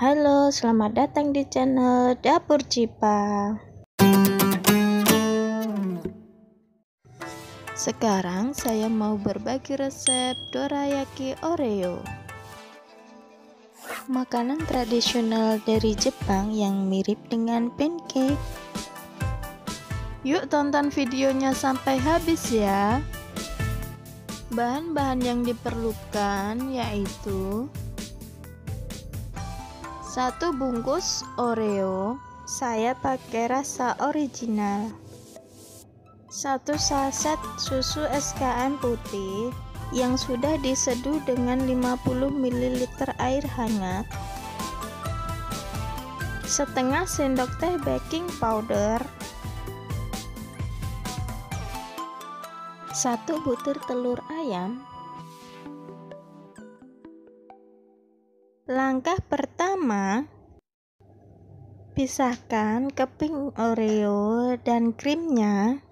Halo, selamat datang di channel Dapur Cipa. Sekarang saya mau berbagi resep dorayaki Oreo. Makanan tradisional dari Jepang yang mirip dengan pancake. Yuk tonton videonya sampai habis ya. Bahan-bahan yang diperlukan yaitu 1 bungkus Oreo, saya pakai rasa original. 1 saset susu SKM putih yang sudah diseduh dengan 50 ml air hangat. Setengah sendok teh baking powder. 1 butir telur ayam. Langkah pertama, pisahkan keping Oreo dan krimnya.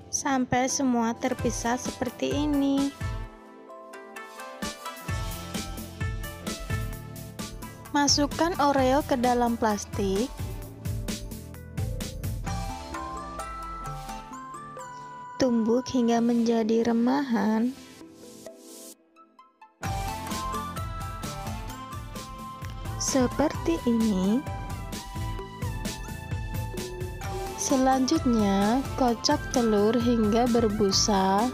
Sampai semua terpisah seperti ini. Masukkan Oreo ke dalam plastik. Tumbuk hingga menjadi remahan. Seperti ini. Selanjutnya, kocok telur hingga berbusa.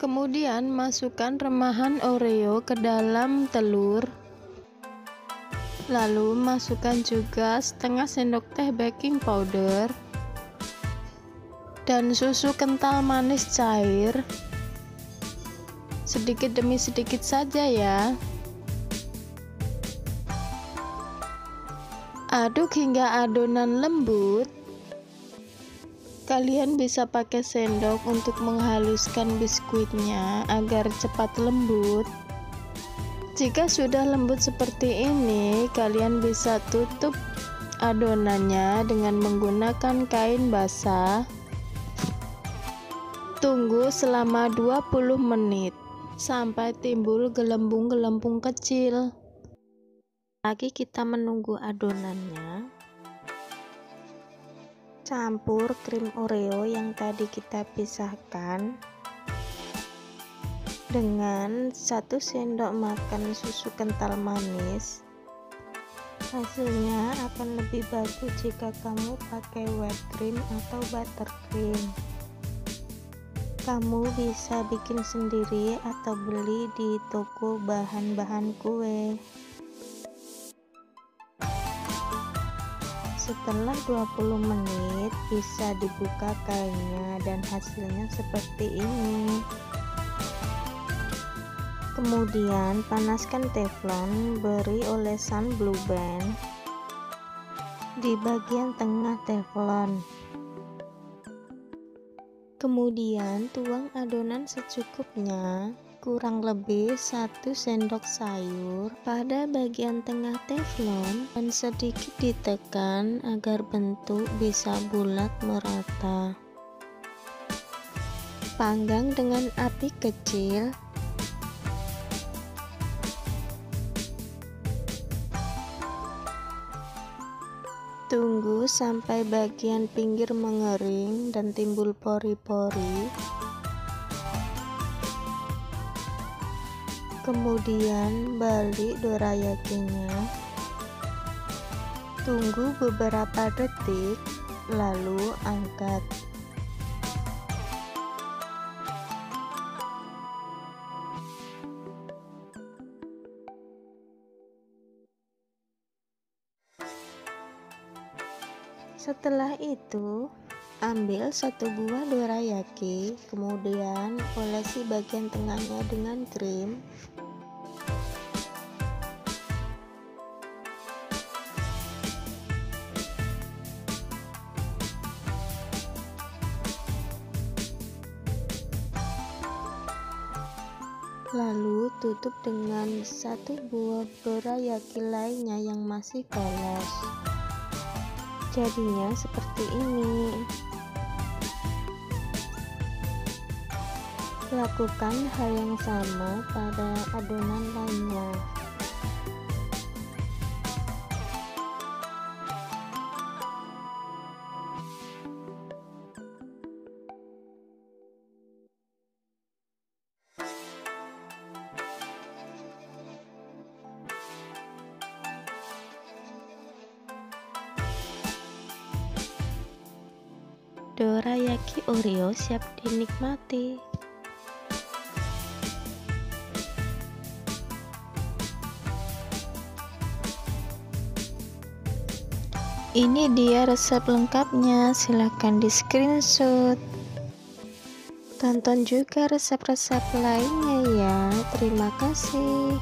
Kemudian masukkan remahan Oreo ke dalam telur. Lalu masukkan juga setengah sendok teh baking powder dan susu kental manis cair. Sedikit demi sedikit saja ya. Aduk hingga adonan lembut. Kalian bisa pakai sendok untuk menghaluskan biskuitnya agar cepat lembut. Jika sudah lembut seperti ini, kalian bisa tutup adonannya dengan menggunakan kain basah. Tunggu selama 20 menit sampai timbul gelembung-gelembung kecil. Lagi kita menunggu adonannya. Campur krim Oreo yang tadi kita pisahkan dengan 1 sendok makan susu kental manis. Hasilnya akan lebih bagus jika kamu pakai whipped cream atau buttercream. Kamu bisa bikin sendiri atau beli di toko bahan-bahan kue. Setelah 20 menit bisa dibuka kainnya dan hasilnya seperti ini. Kemudian panaskan teflon, beri olesan blue band di bagian tengah teflon. Kemudian tuang adonan secukupnya, kurang lebih 1 sendok sayur pada bagian tengah teflon dan sedikit ditekan agar bentuk bisa bulat merata. Panggang dengan api kecil. Tunggu sampai bagian pinggir mengering dan timbul pori-pori. Kemudian balik dorayakinya. Tunggu beberapa detik, lalu angkat. Setelah itu, ambil 1 buah dorayaki, kemudian olesi bagian tengahnya dengan krim. Lalu tutup dengan satu buah dorayaki lainnya yang masih polos. Jadinya seperti ini. Lakukan hal yang sama pada adonan lainnya. Dorayaki Oreo siap dinikmati. Ini dia resep lengkapnya, silahkan di screenshot. Tonton juga resep-resep lainnya ya. Terima kasih.